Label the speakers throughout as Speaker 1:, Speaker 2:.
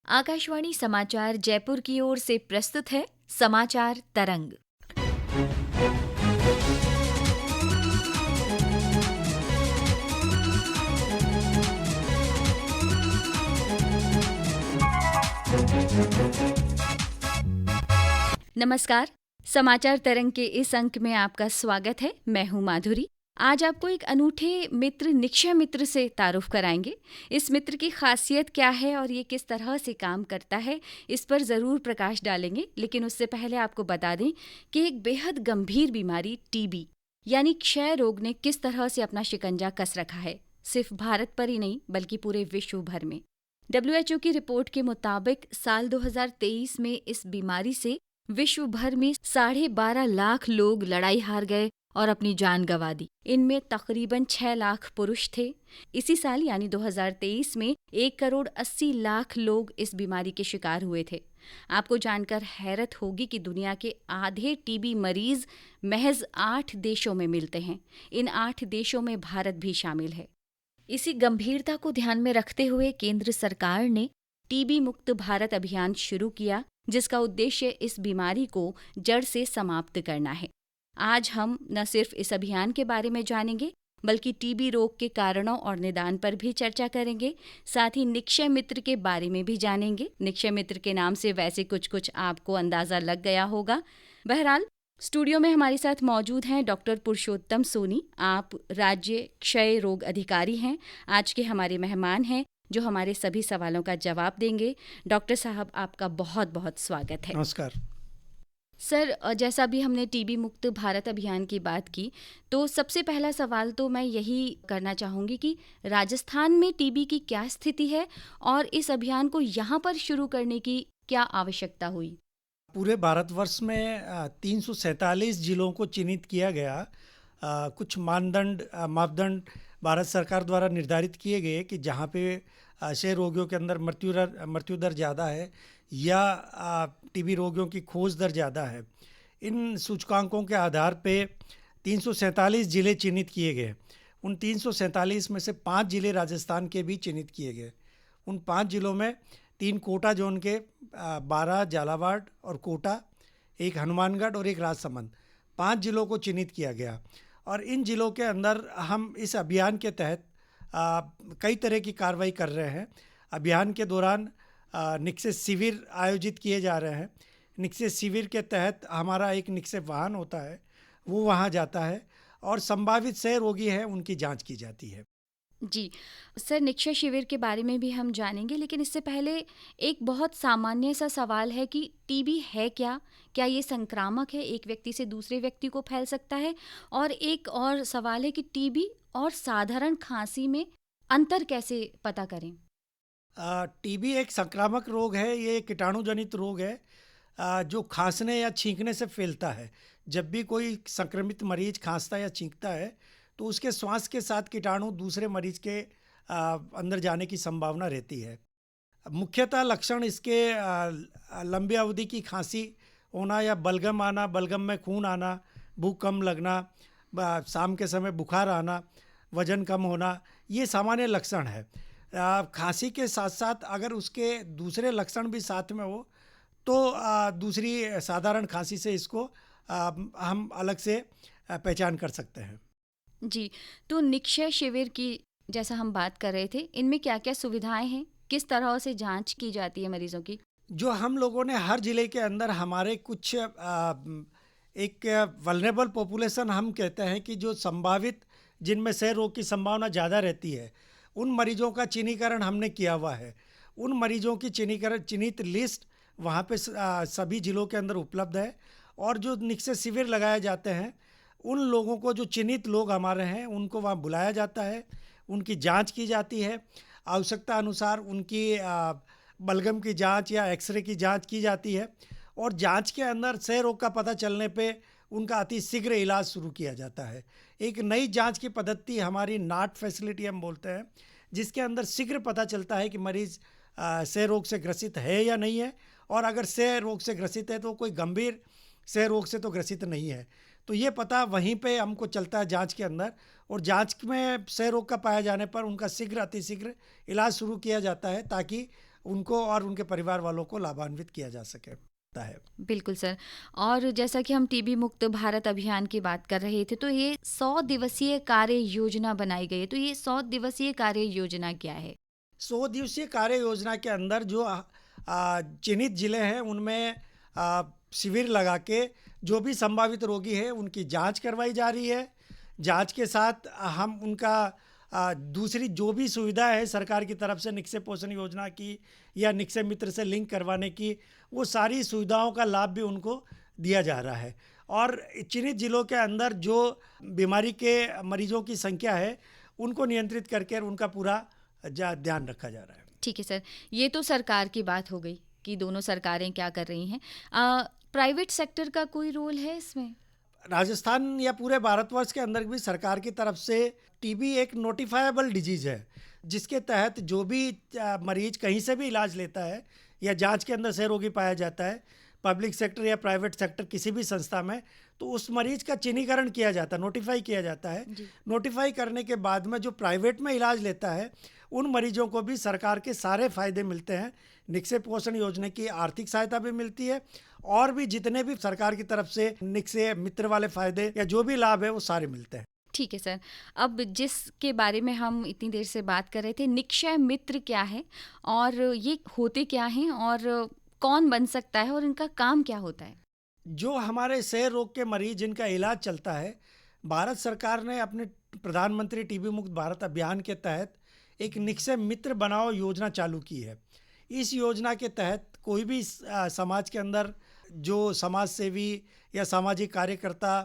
Speaker 1: आकाशवाणी समाचार जयपुर की ओर से प्रस्तुत है समाचार तरंग। नमस्कार। समाचार तरंग के इस अंक में आपका स्वागत है। मैं हूं माधुरी। आज आपको एक अनूठे मित्र निक्षय मित्र से तारुफ कराएंगे। इस मित्र की खासियत क्या है और ये किस तरह से काम करता है, इस पर ज़रूर प्रकाश डालेंगे। लेकिन उससे पहले आपको बता दें कि एक बेहद गंभीर बीमारी टीबी यानी क्षय रोग ने किस तरह से अपना शिकंजा कस रखा है, सिर्फ भारत पर ही नहीं बल्कि पूरे विश्व भर में। WHO की रिपोर्ट के मुताबिक साल 2023 में इस बीमारी से विश्व भर में 12.5 लाख लोग लड़ाई हार गए और अपनी जान गंवा दी। इनमें तकरीबन 6 लाख पुरुष थे। इसी साल यानी 2023 में 1,80,00,000 लोग इस बीमारी के शिकार हुए थे। आपको जानकर हैरत होगी कि दुनिया के आधे टीबी मरीज महज 8 देशों में मिलते हैं। इन 8 देशों में भारत भी शामिल है। इसी गंभीरता को ध्यान में रखते हुए केंद्र सरकार ने टीबी मुक्त भारत अभियान शुरू किया, जिसका उद्देश्य इस बीमारी को जड़ से समाप्त करना है। आज हम न सिर्फ इस अभियान के बारे में जानेंगे बल्कि टीबी रोग के कारणों और निदान पर भी चर्चा करेंगे। साथ ही निक्षय मित्र के बारे में भी जानेंगे। निक्षय मित्र के नाम से वैसे कुछ आपको अंदाजा लग गया होगा। बहरहाल स्टूडियो में हमारे साथ मौजूद हैं डॉक्टर पुरुषोत्तम सोनी। आप राज्य क्षय रोग अधिकारी हैं। आज के हमारे मेहमान हैं जो हमारे सभी सवालों का जवाब देंगे। डॉक्टर साहब, आपका बहुत बहुत स्वागत है।
Speaker 2: नमस्कार
Speaker 1: सर, जैसा भी हमने टीबी मुक्त भारत अभियान की बात की, तो सबसे पहला सवाल तो मैं यही करना चाहूँगी कि राजस्थान में टीबी की क्या स्थिति है और इस अभियान को यहाँ पर शुरू करने की क्या आवश्यकता हुई?
Speaker 2: पूरे भारतवर्ष में 347 जिलों को चिन्हित किया गया। कुछ मापदंड भारत सरकार द्वारा निर्धारित किए गए कि जहाँ पे क्षय रोगियों के अंदर मृत्यु दर ज़्यादा है या टीबी रोगियों की खोज दर ज़्यादा है। इन सूचकांकों के आधार पे 347 जिले चिन्हित किए गए। उन 347 में से 5 जिले राजस्थान के भी चिन्हित किए गए। उन 5 जिलों में 3 कोटा जोन के 12 झालावाड़ और कोटा, एक हनुमानगढ़ और एक राजसमंद, 5 जिलों को चिन्हित किया गया। और इन जिलों के अंदर हम इस अभियान के तहत कई तरह की कार्रवाई कर रहे हैं। अभियान के दौरान निक्षय शिविर आयोजित किए जा रहे हैं। निक्षय शिविर के तहत हमारा एक निक्षय वाहन होता है, वो वहाँ जाता है और संभावित क्षय रोगी हैं उनकी जांच की जाती है।
Speaker 1: जी सर, निक्षय शिविर के बारे में भी हम जानेंगे, लेकिन इससे पहले एक बहुत सामान्य सा सवाल है कि टीबी है क्या? क्या ये संक्रामक है, एक व्यक्ति से दूसरे व्यक्ति को फैल सकता है? और एक और सवाल है कि टीबी और साधारण खांसी में अंतर कैसे पता करें?
Speaker 2: टीबी एक संक्रामक रोग है। ये कीटाणुजनित रोग है जो खांसने या छींकने से फैलता है। जब भी कोई संक्रमित मरीज खांसता या छींकता है तो उसके श्वास के साथ कीटाणु दूसरे मरीज के अंदर जाने की संभावना रहती है। मुख्यतः लक्षण इसके लंबी अवधि की खांसी होना या बलगम आना, बलगम में खून आना, भूख कम लगना, शाम के समय बुखार आना, वजन कम होना, ये सामान्य लक्षण है। खांसी के साथ साथ अगर उसके दूसरे लक्षण भी साथ में हो तो दूसरी साधारण खांसी से इसको हम अलग से पहचान कर सकते हैं।
Speaker 1: जी, तो निक्षय शिविर की जैसा हम बात कर रहे थे, इनमें क्या क्या सुविधाएं हैं? किस तरह से जांच की जाती है मरीजों की?
Speaker 2: जो हम लोगों ने हर ज़िले के अंदर हमारे कुछ एक वल्नरेबल पॉपुलेशन हम कहते हैं कि जो संभावित जिनमें क्षय रोग की संभावना ज़्यादा रहती है, उन मरीजों का चिन्हीकरण हमने किया हुआ है। उन मरीजों की चिन्हित लिस्ट वहाँ पे सभी जिलों के अंदर उपलब्ध है। और जो निक्षय शिविर लगाए जाते हैं, उन लोगों को, जो चिन्हित लोग हमारे हैं, उनको वहाँ बुलाया जाता है, उनकी जांच की जाती है। आवश्यकता अनुसार उनकी बलगम की जांच या एक्सरे की जांच की जाती है और जांच के अंदर क्षय रोग का पता चलने पे उनका अति शीघ्र इलाज शुरू किया जाता है। एक नई जांच की पद्धति हमारी नाट फैसिलिटी हम बोलते हैं, जिसके अंदर शीघ्र पता चलता है कि मरीज़ क्षय रोग से ग्रसित है या नहीं है, और अगर क्षय रोग से ग्रसित है तो कोई गंभीर क्षय रोग से तो ग्रसित नहीं है। तो ये पता वहीं पे हमको चलता है जांच के अंदर, और जांच में क्षय रोग का पाया जाने पर उनका शीघ्र अतिशीघ्र इलाज शुरू किया जाता है ताकि उनको और उनके परिवार वालों को लाभान्वित किया जा सके है।
Speaker 1: बिल्कुल सर। और जैसा कि हम टीबी मुक्त भारत अभियान की बात कर रहे थे, तो ये 100 दिवसीय कार्य योजना बनाई गई है। तो ये 100 दिवसीय कार्य योजना क्या है?
Speaker 2: 100 दिवसीय कार्य योजना के अंदर जो चिन्हित जिले हैं उनमें शिविर लगा के जो भी संभावित रोगी है उनकी जांच करवाई जा रही है। जांच के साथ हम उनका दूसरी जो भी सुविधा है सरकार की तरफ से निक्षय पोषण योजना की या निक्षय मित्र से लिंक करवाने की, वो सारी सुविधाओं का लाभ भी उनको दिया जा रहा है। और चिन्हित जिलों के अंदर जो बीमारी के मरीजों की संख्या है उनको नियंत्रित करके उनका पूरा ध्यान रखा जा रहा है।
Speaker 1: ठीक है सर, ये तो सरकार की बात हो गई कि दोनों सरकारें क्या कर रही हैं। प्राइवेट सेक्टर का कोई रोल है इसमें?
Speaker 2: राजस्थान या पूरे भारतवर्ष के अंदर भी सरकार की तरफ से टीबी एक नोटिफाइबल डिजीज है, जिसके तहत जो भी मरीज कहीं से भी इलाज लेता है या जांच के अंदर सहरोगी पाया जाता है, पब्लिक सेक्टर या प्राइवेट सेक्टर किसी भी संस्था में, तो उस मरीज का चिन्हीकरण किया जाता है, नोटिफाई किया जाता है। नोटिफाई करने के बाद में जो प्राइवेट में इलाज लेता है उन मरीजों को भी सरकार के सारे फायदे मिलते हैं। निक्षय पोषण योजना की आर्थिक सहायता भी मिलती है और भी जितने भी सरकार की तरफ से निक्षय मित्र वाले फायदे या जो भी लाभ है वो सारे मिलते हैं।
Speaker 1: ठीक है सर, अब जिसके बारे में हम इतनी देर से बात कर रहे थे, निक्षय मित्र क्या है और ये होते क्या हैं और कौन बन सकता है और इनका काम क्या होता है?
Speaker 2: जो हमारे क्षय रोग के मरीज जिनका इलाज चलता है, भारत सरकार ने अपने प्रधानमंत्री टीबी मुक्त भारत अभियान के तहत एक निक्षय मित्र बनाओ योजना चालू की है। इस योजना के तहत कोई भी समाज के अंदर जो समाज सेवी या सामाजिक कार्यकर्ता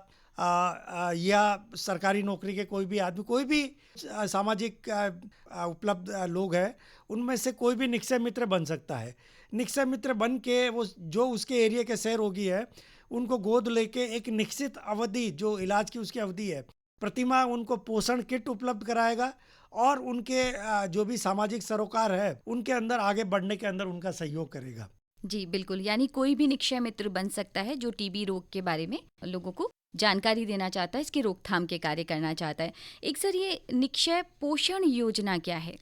Speaker 2: या सरकारी नौकरी के कोई भी आदमी, कोई भी सामाजिक उपलब्ध लोग हैं, उनमें से कोई भी निक्षय मित्र बन सकता है। निक्षय मित्र बन के वो जो उसके एरिया के क्षय रोगी है उनको गोद लेके एक निश्चित अवधि, जो इलाज की उसकी अवधि है, प्रतिमाह उनको पोषण किट उपलब्ध कराएगा और उनके जो भी सामाजिक सरोकार है उनके अंदर आगे बढ़ने के अंदर उनका सहयोग करेगा।
Speaker 1: जी बिल्कुल, यानी कोई भी निक्षय मित्र बन सकता है जो टीबी रोग के बारे में लोगों को जानकारी देना चाहता है, इसकी रोकथाम के कार्य करना चाहता है। एक सर, ये निक्षय पोषण योजना क्या है?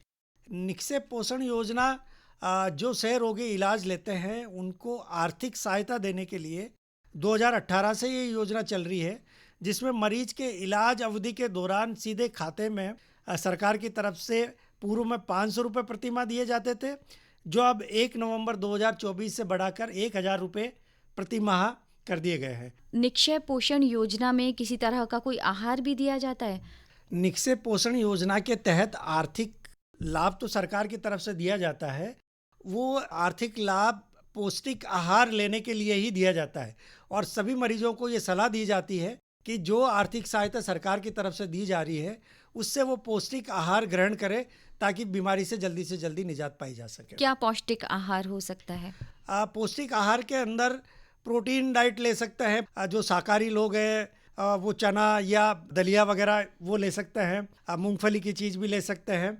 Speaker 2: निक्षय पोषण योजना जो क्षय रोगी इलाज लेते हैं उनको आर्थिक सहायता देने के लिए 2018 से ये योजना चल रही है, जिसमें मरीज के इलाज अवधि के दौरान सीधे खाते में सरकार की तरफ से पूर्व में 500 रुपये प्रतिमाह दिए जाते थे, जो अब 1 नवंबर 2024 से बढ़ाकर 1000 रुपये प्रतिमाह कर दिए गए हैं।
Speaker 1: निक्षय पोषण योजना में किसी तरह का कोई आहार भी दिया जाता है?
Speaker 2: निक्षय पोषण योजना के तहत आर्थिक लाभ तो सरकार की तरफ से दिया जाता है, वो आर्थिक लाभ पौष्टिक आहार लेने के लिए ही दिया जाता है और सभी मरीजों को ये सलाह दी जाती है कि जो आर्थिक सहायता सरकार की तरफ से दी जा रही है उससे वो पौष्टिक आहार ग्रहण करे ताकि बीमारी से जल्दी निजात पाई जा सके।
Speaker 1: क्या पौष्टिक आहार हो सकता है?
Speaker 2: पौष्टिक आहार के अंदर प्रोटीन डाइट ले सकते हैं, जो शाकाहारी लोग हैं वो चना या दलिया वगैरह वो ले सकते हैं, मूंगफली की चीज़ भी ले सकते हैं,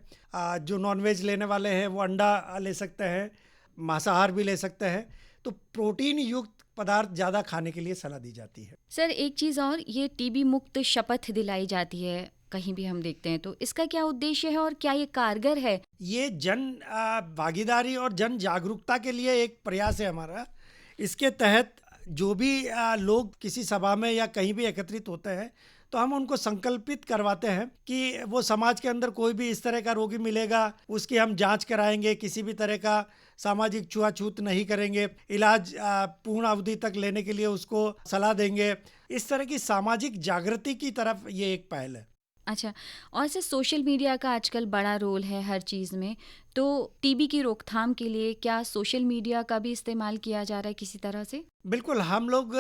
Speaker 2: जो नॉनवेज लेने वाले हैं वो अंडा ले सकते हैं, मांसाहार भी ले सकते हैं। तो प्रोटीन युक्त पदार्थ ज़्यादा खाने के लिए सलाह दी जाती है।
Speaker 1: सर एक चीज़ और, ये टीबी मुक्त शपथ दिलाई जाती है कहीं भी हम देखते हैं, तो इसका क्या उद्देश्य है और क्या ये कारगर है?
Speaker 2: ये जन भागीदारी और जन जागरूकता के लिए एक प्रयास है हमारा। इसके तहत जो भी लोग किसी सभा में या कहीं भी एकत्रित होते हैं तो हम उनको संकल्पित करवाते हैं कि वो समाज के अंदर कोई भी इस तरह का रोगी मिलेगा उसकी हम जांच कराएंगे, किसी भी तरह का सामाजिक छुआछूत नहीं करेंगे, इलाज पूर्ण अवधि तक लेने के लिए उसको सलाह देंगे। इस तरह की सामाजिक जागृति की तरफ ये एक पहल है।
Speaker 1: अच्छा, और सर सोशल मीडिया का आजकल बड़ा रोल है हर चीज़ में, तो टीबी की रोकथाम के लिए क्या सोशल मीडिया का भी इस्तेमाल किया जा रहा है किसी तरह से?
Speaker 2: बिल्कुल, हम लोग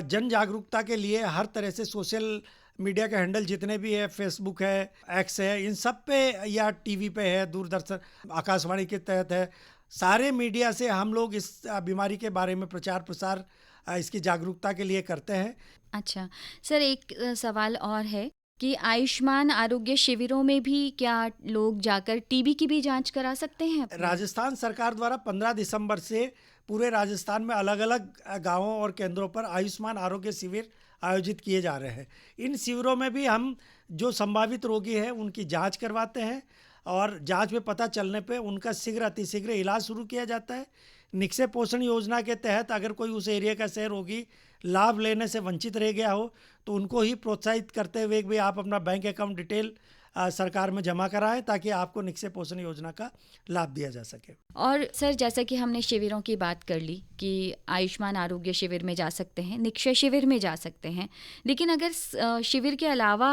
Speaker 2: जन जागरूकता के लिए हर तरह से सोशल मीडिया के हैंडल जितने भी है, फेसबुक है, एक्स है, इन सब पे या टीवी पे है, दूरदर्शन, आकाशवाणी के तहत है, सारे मीडिया से हम लोग इस बीमारी के बारे में प्रचार प्रसार इसकी जागरूकता के लिए करते हैं।
Speaker 1: अच्छा सर, एक सवाल और है कि आयुष्मान आरोग्य शिविरों में भी क्या लोग जाकर टीबी की भी जांच करा सकते हैं?
Speaker 2: राजस्थान सरकार द्वारा 15 दिसंबर से पूरे राजस्थान में अलग अलग गांवों और केंद्रों पर आयुष्मान आरोग्य शिविर आयोजित किए जा रहे हैं। इन शिविरों में भी हम जो संभावित रोगी हैं उनकी जांच करवाते हैं, और जांच में पता चलने पे उनका शीघ्र अतिशीघ्र इलाज शुरू किया जाता है। निक्षय पोषण योजना के तहत अगर कोई उस एरिया का सहर रोगी लाभ लेने से वंचित रह गया हो तो उनको ही प्रोत्साहित करते हुए भी आप अपना बैंक अकाउंट डिटेल सरकार में जमा कराएं ताकि आपको निक्षय पोषण योजना का लाभ दिया जा सके।
Speaker 1: और सर, जैसा कि हमने शिविरों की बात कर ली कि आयुष्मान आरोग्य शिविर में जा सकते हैं, निक्षय शिविर में जा सकते हैं, लेकिन अगर शिविर के अलावा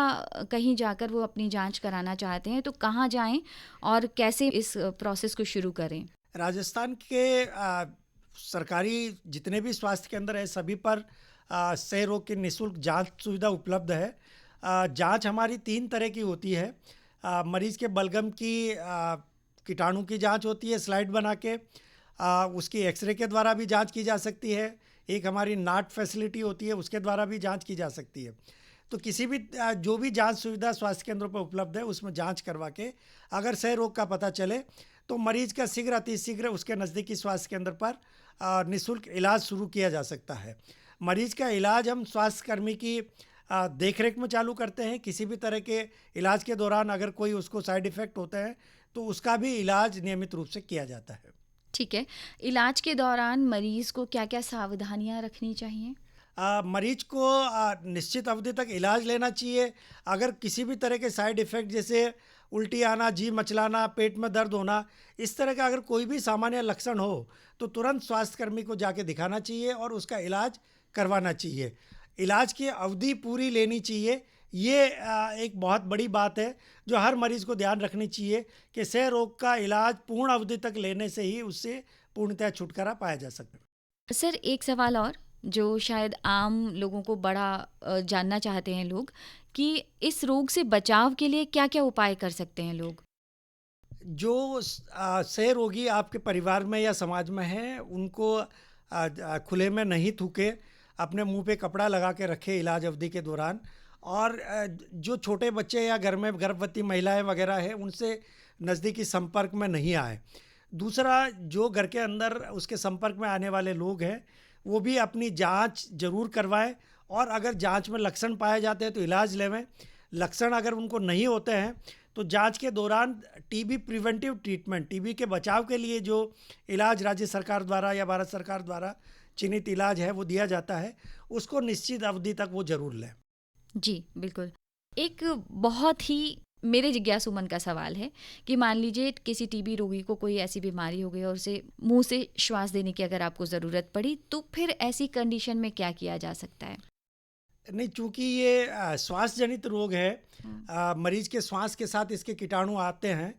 Speaker 1: कहीं जाकर वो अपनी जांच कराना चाहते हैं तो कहाँ जाएं और कैसे इस प्रोसेस को शुरू करें?
Speaker 2: राजस्थान के सरकारी जितने भी स्वास्थ्य केंद्र है सभी पर क्षय रोग की निःशुल्क जांच सुविधा उपलब्ध है। जांच हमारी 3 तरह की होती है। मरीज़ के बलगम की कीटाणु की जांच होती है स्लाइड बना के, उसकी एक्सरे के द्वारा भी जांच की जा सकती है। एक हमारी नाट फैसिलिटी होती है, उसके द्वारा भी जांच की जा सकती है। तो किसी भी जो भी जांच सुविधा स्वास्थ्य केंद्रों पर उपलब्ध है उसमें जांच करवा के अगर क्षय रोग का पता चले तो मरीज़ का शीघ्र अतिशीघ्र उसके नज़दीकी स्वास्थ्य केंद्र पर निःशुल्क इलाज शुरू किया जा सकता है। मरीज़ का इलाज हम स्वास्थ्यकर्मी की देखरेख में चालू करते हैं। किसी भी तरह के इलाज के दौरान अगर कोई उसको साइड इफ़ेक्ट होते हैं तो उसका भी इलाज नियमित रूप से किया जाता है।
Speaker 1: ठीक है, इलाज के दौरान मरीज़ को क्या क्या सावधानियां रखनी चाहिए?
Speaker 2: मरीज को निश्चित अवधि तक इलाज लेना चाहिए। अगर किसी भी तरह के साइड इफ़ेक्ट जैसे उल्टी आना, जी मचलाना, पेट में दर्द होना, इस तरह का अगर कोई भी सामान्य लक्षण हो तो तुरंत स्वास्थ्यकर्मी को जाके दिखाना चाहिए और उसका इलाज करवाना चाहिए। इलाज की अवधि पूरी लेनी चाहिए। ये एक बहुत बड़ी बात है जो हर मरीज़ को ध्यान रखनी चाहिए कि क्षय रोग का इलाज पूर्ण अवधि तक लेने से ही उससे पूर्णतः छुटकारा पाया जा सकता।
Speaker 1: सर, एक सवाल और जो शायद आम लोगों को बड़ा जानना चाहते हैं लोग कि इस रोग से बचाव के लिए क्या क्या उपाय कर सकते हैं लोग?
Speaker 2: जो क्षय रोगी आपके परिवार में या समाज में है उनको खुले में नहीं थूके, अपने मुंह पे कपड़ा लगा के रखे इलाज अवधि के दौरान, और जो छोटे बच्चे या घर में गर्भवती महिलाएं वगैरह है उनसे नज़दीकी संपर्क में नहीं आए। दूसरा, जो घर के अंदर उसके संपर्क में आने वाले लोग हैं वो भी अपनी जांच जरूर करवाएं और अगर जांच में लक्षण पाए जाते हैं तो इलाज लेवें। लक्षण अगर उनको नहीं होते हैं तो जांच के दौरान टीबी प्रिवेंटिव ट्रीटमेंट, टीबी के बचाव के लिए जो इलाज राज्य सरकार द्वारा या भारत सरकार द्वारा चिन्हित इलाज है वो दिया जाता है, उसको निश्चित अवधि तक वो जरूर लें।
Speaker 1: जी बिल्कुल। एक बहुत ही मेरे जिज्ञासु मन का सवाल है कि मान लीजिए किसी टीबी रोगी को कोई ऐसी बीमारी हो गई और उसे मुंह से श्वास देने की अगर आपको ज़रूरत पड़ी तो फिर ऐसी कंडीशन में क्या किया जा सकता है?
Speaker 2: नहीं, चूंकि ये श्वास जनित रोग है, मरीज के श्वास के साथ इसके कीटाणु आते हैं,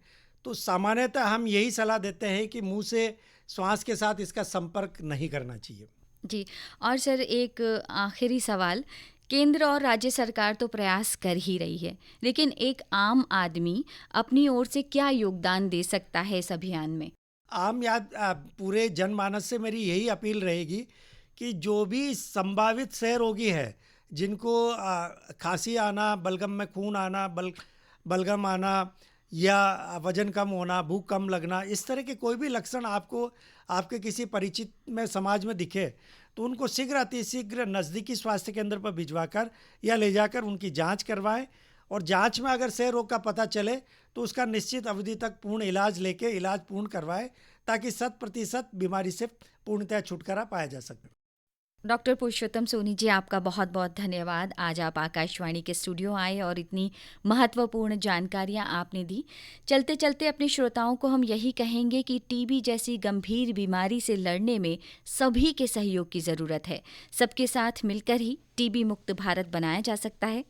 Speaker 2: तो सामान्यतः हम यही सलाह देते हैं कि मुंह से श्वास के साथ इसका संपर्क नहीं करना चाहिए।
Speaker 1: जी, और सर एक आखिरी सवाल, केंद्र और राज्य सरकार तो प्रयास कर ही रही है, लेकिन एक आम आदमी अपनी ओर से क्या योगदान दे सकता है इस अभियान में?
Speaker 2: पूरे जनमानस से मेरी यही अपील रहेगी कि जो भी संभावित क्षय रोगी है जिनको खांसी आना, बलगम में खून आना, बलगम आना या वजन कम होना, भूख कम लगना, इस तरह के कोई भी लक्षण आपको आपके किसी परिचित में समाज में दिखे तो उनको शीघ्र अतिशीघ्र नज़दीकी स्वास्थ्य केंद्र पर भिजवाकर या ले जाकर उनकी जांच करवाएं और जांच में अगर क्षय रोग का पता चले तो उसका निश्चित अवधि तक पूर्ण इलाज लेके इलाज पूर्ण करवाएं ताकि 100% बीमारी से पूर्णतः छुटकारा पाया जा सके।
Speaker 1: डॉक्टर पुरुषोत्तम सोनी जी, आपका बहुत बहुत धन्यवाद। आज आप आकाशवाणी के स्टूडियो आए और इतनी महत्वपूर्ण जानकारियां आपने दी। चलते चलते अपने श्रोताओं को हम यही कहेंगे कि टीबी जैसी गंभीर बीमारी से लड़ने में सभी के सहयोग की ज़रूरत है। सबके साथ मिलकर ही टीबी मुक्त भारत बनाया जा सकता है।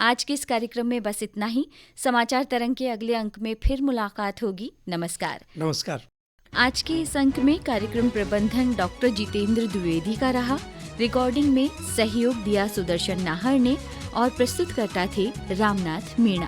Speaker 1: आज के इस कार्यक्रम में बस इतना ही। समाचार तरंग के अगले अंक में फिर मुलाकात होगी। नमस्कार।
Speaker 2: नमस्कार।
Speaker 1: आज के इस अंक में कार्यक्रम प्रबंधन डॉक्टर जितेंद्र द्विवेदी का रहा। रिकॉर्डिंग में सहयोग दिया सुदर्शन नाहर ने और प्रस्तुतकर्ता थे रामनाथ मीणा।